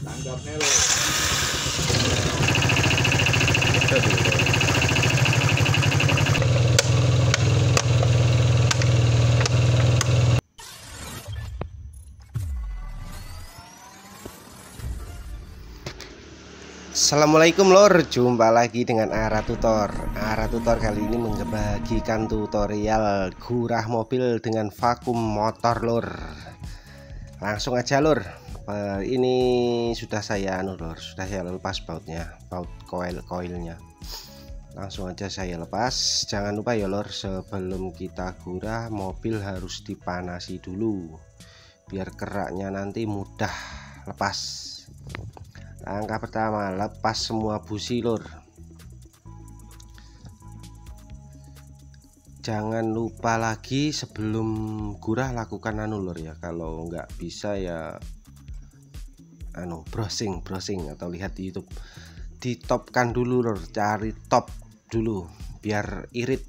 tanggapnya lo. Assalamualaikum lor, jumpa lagi dengan Ara Tutor. Ara Tutor kali ini membagikan tutorial gurah mobil dengan vakum motor lor. Langsung aja lor. Ini sudah saya sudah saya lepas bautnya, baut koilnya. Langsung aja saya lepas. Jangan lupa ya lor, sebelum kita gurah mobil harus dipanasi dulu biar keraknya nanti mudah lepas. Langkah pertama, lepas semua busi lur. Jangan lupa lagi sebelum gurah lakukan lur ya. Kalau nggak bisa ya browsing atau lihat di YouTube. Ditopkan dulu lur, cari top dulu biar irit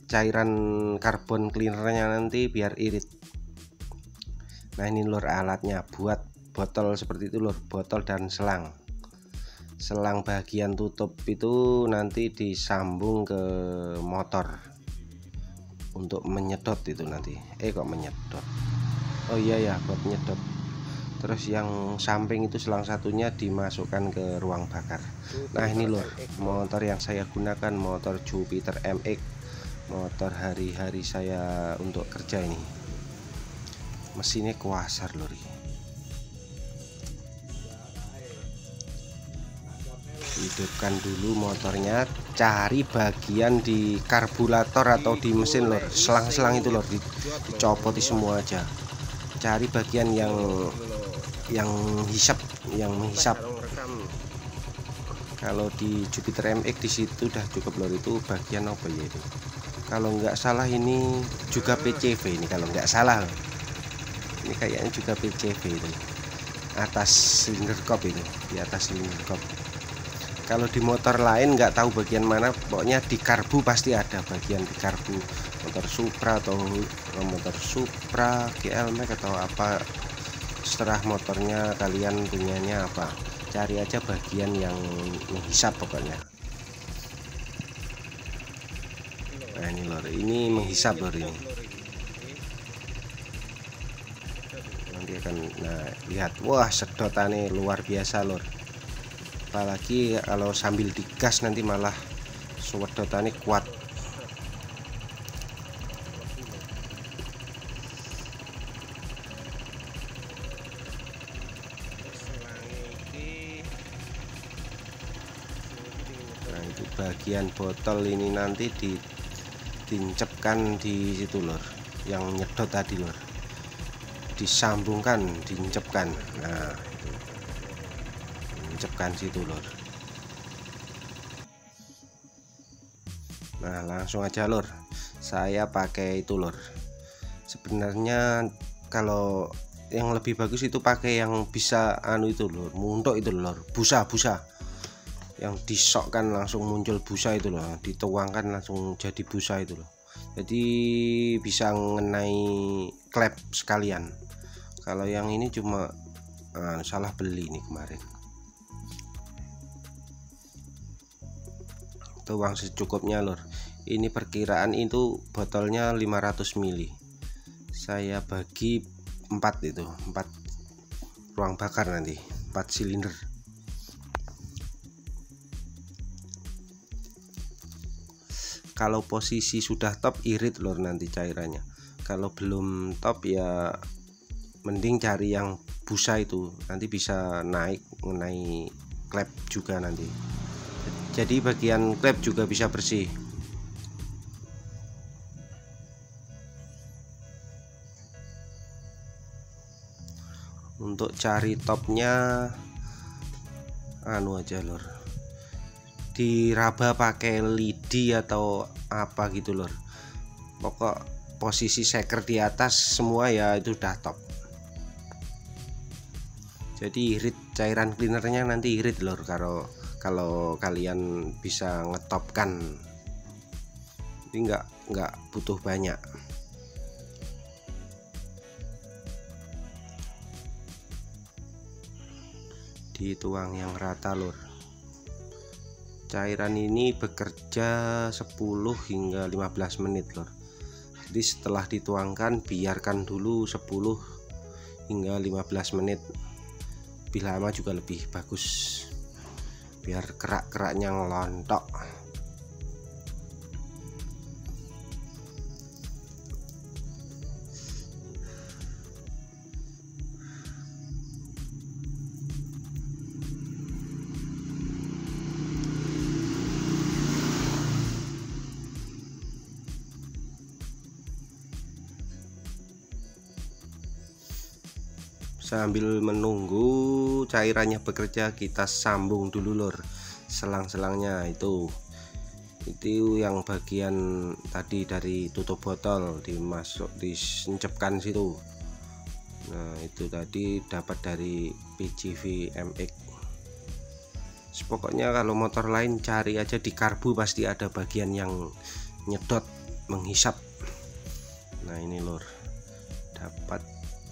cairan karbon cleanernya nanti biar irit. Nah ini lur alatnya buat botol seperti itu lur, botol dan selang bagian tutup itu nanti disambung ke motor untuk menyedot itu nanti kok menyedot, oh iya ya buat menyedot. Terus yang samping itu selang satunya dimasukkan ke ruang bakar. Nah ini lur, motor yang saya gunakan motor Jupiter MX, motor hari-hari saya untuk kerja ini. Mesinnya kuasar lur. Hidupkan dulu motornya, cari bagian di karburator atau di mesin lor, selang-selang itu lor, dicopoti semua aja. Cari bagian yang menghisap. Kalau di Jupiter MX di situ udah cukup lor, itu bagian apa ya itu? Kalau nggak salah ini juga PCV ini, kalau nggak salah ini kayaknya juga PCV itu, atas silinder kop itu, di atas silinder kop. Kalau di motor lain nggak tahu bagian mana, pokoknya di karbu pasti ada bagian di karbu motor Supra atau motor Supra GL Max atau apa, setelah motornya kalian punyanya apa, cari aja bagian yang menghisap pokoknya. Nah ini lor, ini menghisap lor ini. Nanti akan lihat, wah sedotannya luar biasa lor. Apalagi kalau sambil digas nanti malah sedotannya kuat. Nah itu bagian botol ini nanti diincepkan di situ lor, yang nyedot tadi lor, disambungkan, diincepkan. Nah incepkan situ lor. Nah langsung aja lor, saya pakai itu lor. Sebenarnya kalau yang lebih bagus itu pakai yang bisa itu lor, muntuk itu lor, busa yang disokkan langsung muncul busa itu loh, dituangkan langsung jadi busa itu loh, jadi bisa mengenai klep sekalian. Kalau yang ini cuma salah beli nih kemarin. Tuang secukupnya lor. Ini perkiraan itu botolnya 500 ml. Saya bagi 4 itu, 4 ruang bakar nanti, 4 silinder. Kalau posisi sudah top irit lor nanti cairannya. Kalau belum top ya mending cari yang busa itu, nanti bisa naik mengenai klep juga nanti. Jadi bagian klep juga bisa bersih. Untuk cari topnya aja lor, diraba pakai lidi atau apa gitu lor. Pokok posisi seker di atas semua ya itu udah top. Jadi irit cairan cleanernya nanti irit lor kalau kalian bisa ngetopkan. Ini nggak butuh banyak. dituang yang rata lur. Cairan ini bekerja 10 hingga 15 menit lur. Jadi setelah dituangkan biarkan dulu 10 hingga 15 menit. Lebih lama juga lebih bagus, biar kerak-keraknya ngelontok. Sambil menunggu cairannya bekerja, kita sambung dulu lur selang-selangnya. Itu yang bagian tadi dari tutup botol disencepkan situ. Nah itu tadi dapat dari PGV MX. Pokoknya kalau motor lain cari aja di karbu, pasti ada bagian yang nyedot menghisap. Nah ini lur, dapat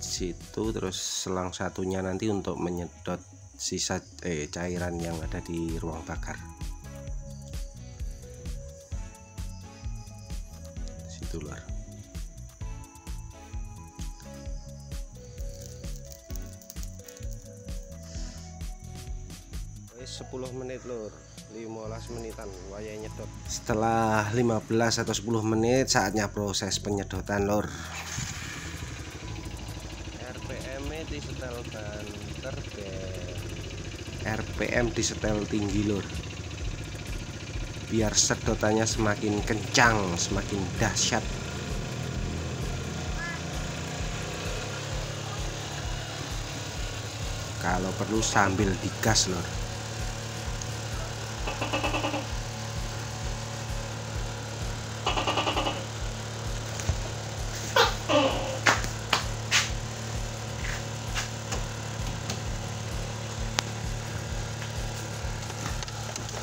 situ. Terus selang satunya nanti untuk menyedot sisa cairan yang ada di ruang bakar situ lur. 10 menit lur, 15 menitan wayai nyedot. Setelah 15 atau 10 menit saatnya proses penyedotan lur. RPM disetel banter, RPM disetel tinggi lur, biar sedotannya semakin kencang, semakin dahsyat. Kalau perlu sambil digas lur.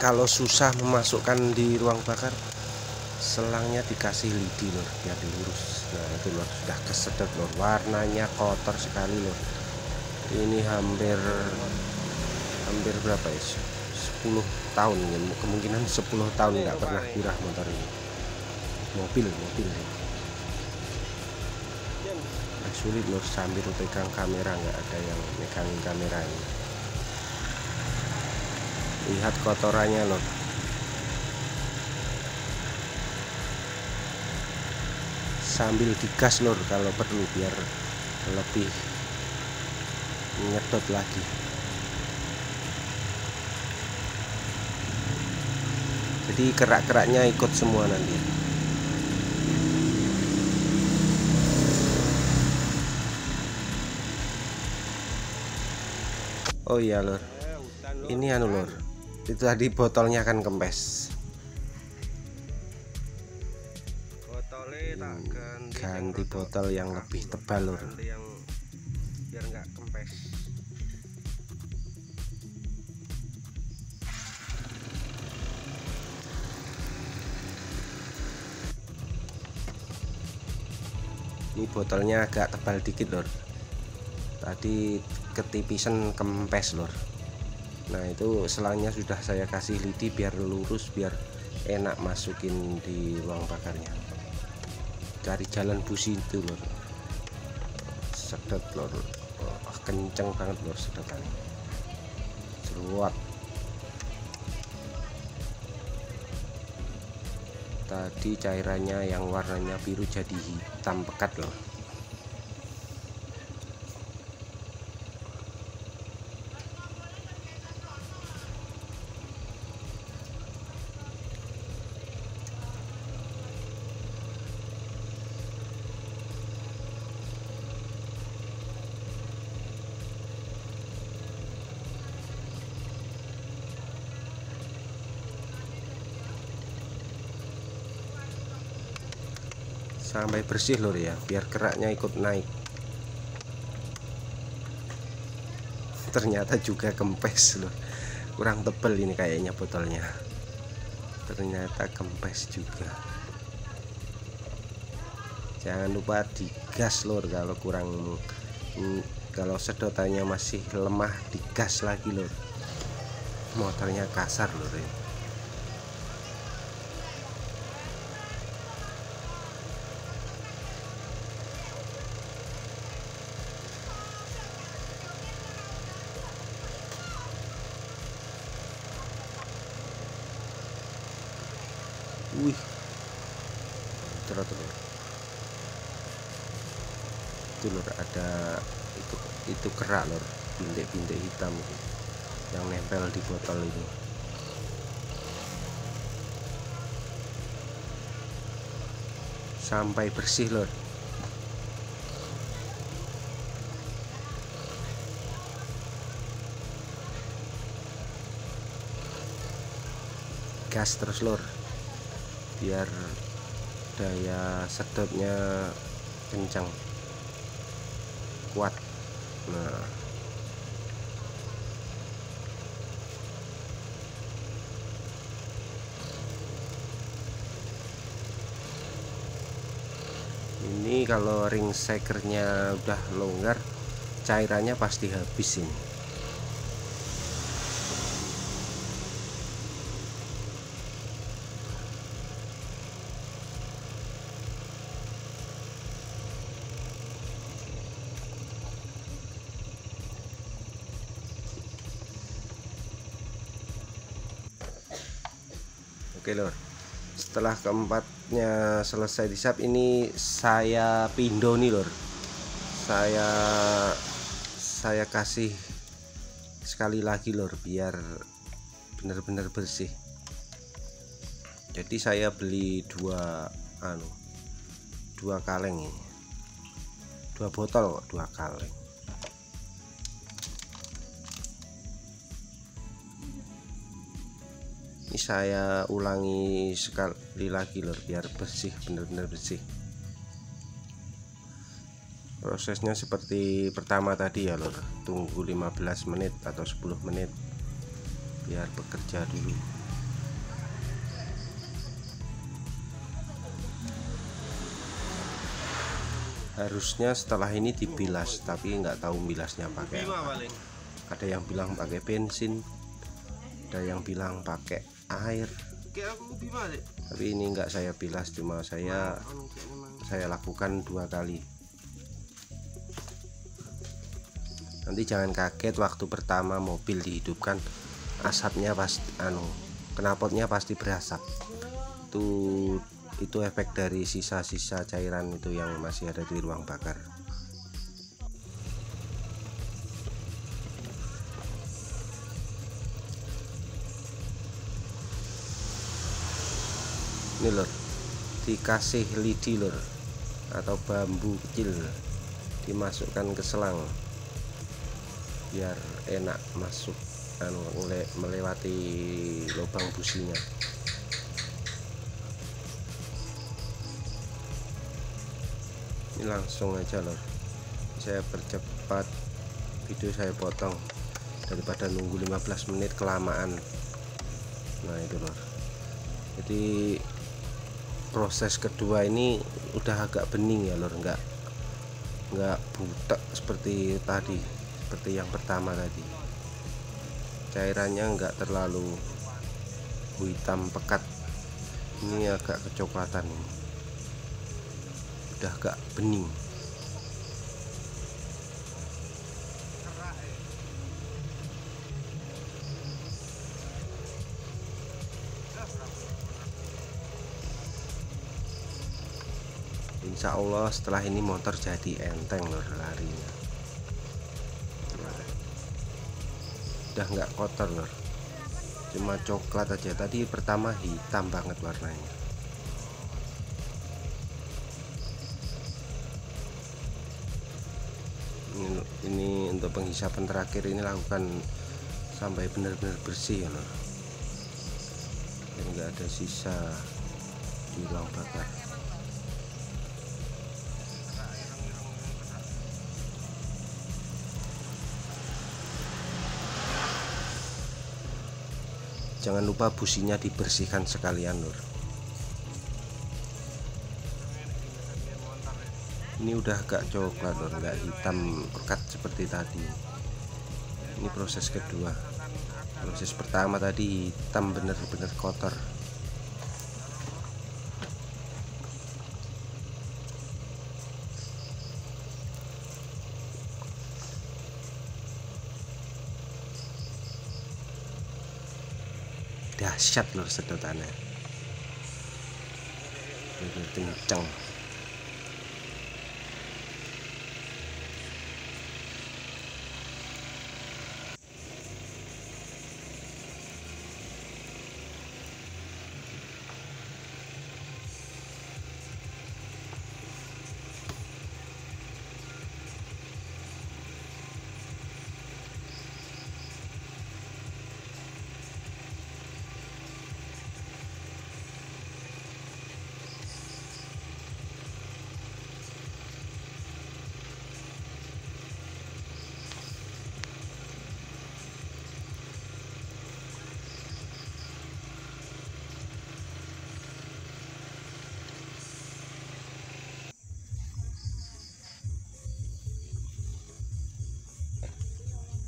Kalau susah memasukkan di ruang bakar, selangnya dikasih lidi lur, biar dilurus. Nah itu lur, sudah kesedot lur, warnanya kotor sekali lur. Ini hampir berapa ya, 10 tahun ya, kemungkinan 10 tahun nggak pernah kurah motor ini. Mobil sulit lur, sambil pegang kamera, nggak ada yang megangin kamera ini. Lihat kotorannya loh. Sambil digas lur kalau perlu, biar lebih nyedot lagi. Jadi kerak-keraknya ikut semua nanti. Oh iya lur, ini anu lur, itu tadi botolnya kan kempes. Ganti botol yang lebih tebal lur, biar nggak kempes. Ini botolnya agak tebal dikit lur, tadi ketipisan kempes lur. Nah itu selangnya sudah saya kasih lidi biar lurus, biar enak masukin di ruang bakarnya. Cari jalan busi itu lur, sedot lur, kenceng banget lur sedotannya, ceruat. Tadi cairannya yang warnanya biru jadi hitam pekat loh. Sampai bersih lur ya, biar keraknya ikut naik. Ternyata juga kempes lur, kurang tebel ini kayaknya botolnya. Ternyata kempes juga. Jangan lupa digas lur kalau kalau sedotannya masih lemah digas lagi lur, motornya kasar lur ya. Wih, terus itu lur, ada itu kerak lur, bintik-bintik hitam itu yang nempel di botol ini. Sampai bersih lur. Gas terus lur, biar daya sedotnya kencang kuat. Nah, ini kalau ring shakernya udah longgar, cairannya pasti habis ini. Oke lor, setelah keempatnya selesai disap, ini saya pindo nih lor, saya kasih sekali lagi lor, biar benar-benar bersih. Jadi saya beli dua kaleng ini, 2 botol kok, 2 kaleng. Ini saya ulangi sekali lagi lor, biar bersih, benar-benar bersih. Prosesnya seperti pertama tadi ya lor, tunggu 15 menit atau 10 menit biar bekerja dulu. Harusnya setelah ini dibilas, tapi nggak tahu bilasnya pakai apa. Ada yang bilang pakai bensin, ada yang bilang pakai air, tapi ini enggak saya bilas, cuma saya lakukan 2 kali. Nanti jangan kaget waktu pertama mobil dihidupkan, asapnya pasti knalpotnya pasti berasap. Itu efek dari sisa-sisa cairan itu yang masih ada di ruang bakar. Ini lor, dikasih lidi lor, atau bambu kecil, dimasukkan ke selang biar enak masuk melewati lubang businya. Ini langsung aja lor, saya percepat video, saya potong daripada nunggu 15 menit kelamaan. Nah itu lor, jadi proses kedua ini udah agak bening ya lor, nggak butek seperti tadi, seperti yang pertama tadi. Cairannya nggak terlalu hitam pekat, ini agak kecoklatan, udah agak bening. Insya Allah setelah ini motor jadi enteng lor larinya, udah nggak kotor lor, cuma coklat aja. Tadi pertama hitam banget warnanya. Ini untuk penghisapan terakhir, ini lakukan sampai benar-benar bersih ya lor, dan nggak ada sisa di ruang bakar. Jangan lupa businya dibersihkan sekalian lur. Ini udah agak coklat lor, nggak hitam pekat seperti tadi. Ini proses kedua. Proses pertama tadi hitam bener-bener kotor. Dahsyat lor sedotannya, bener kenceng.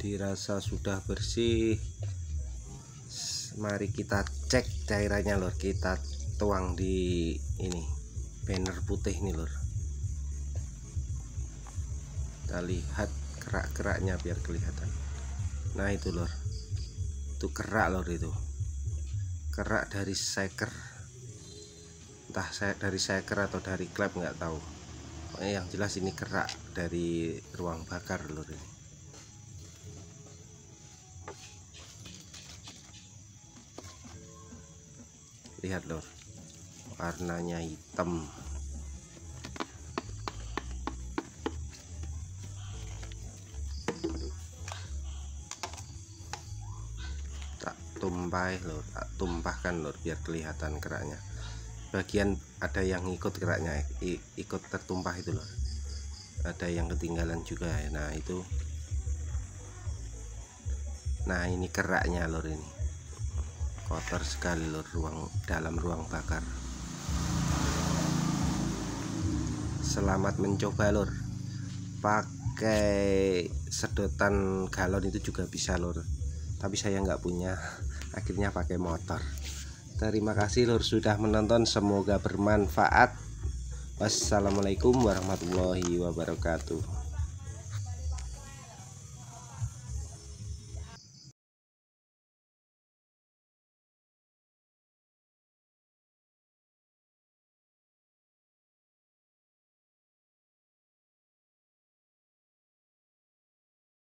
Dirasa sudah bersih, mari kita cek cairannya lor. Kita tuang di ini banner putih nih lor. Kita lihat kerak-keraknya biar kelihatan. Nah itu lor, itu kerak lor, itu kerak dari shaker, entah dari shaker atau dari klep nggak tahu. Pokoknya yang jelas ini kerak dari ruang bakar lor ini. Lihat lor, warnanya hitam. Tak tumpahkan lor biar kelihatan keraknya. Bagian ada yang ikut keraknya, ikut tertumpah itu lor. Ada yang ketinggalan juga. Nah itu, nah ini keraknya lor, ini kotor sekali lor, dalam ruang bakar. Selamat mencoba lor, pakai sedotan galon itu juga bisa lor, tapi saya nggak punya, akhirnya pakai motor. Terima kasih lor sudah menonton, semoga bermanfaat. Wassalamualaikum warahmatullahi wabarakatuh.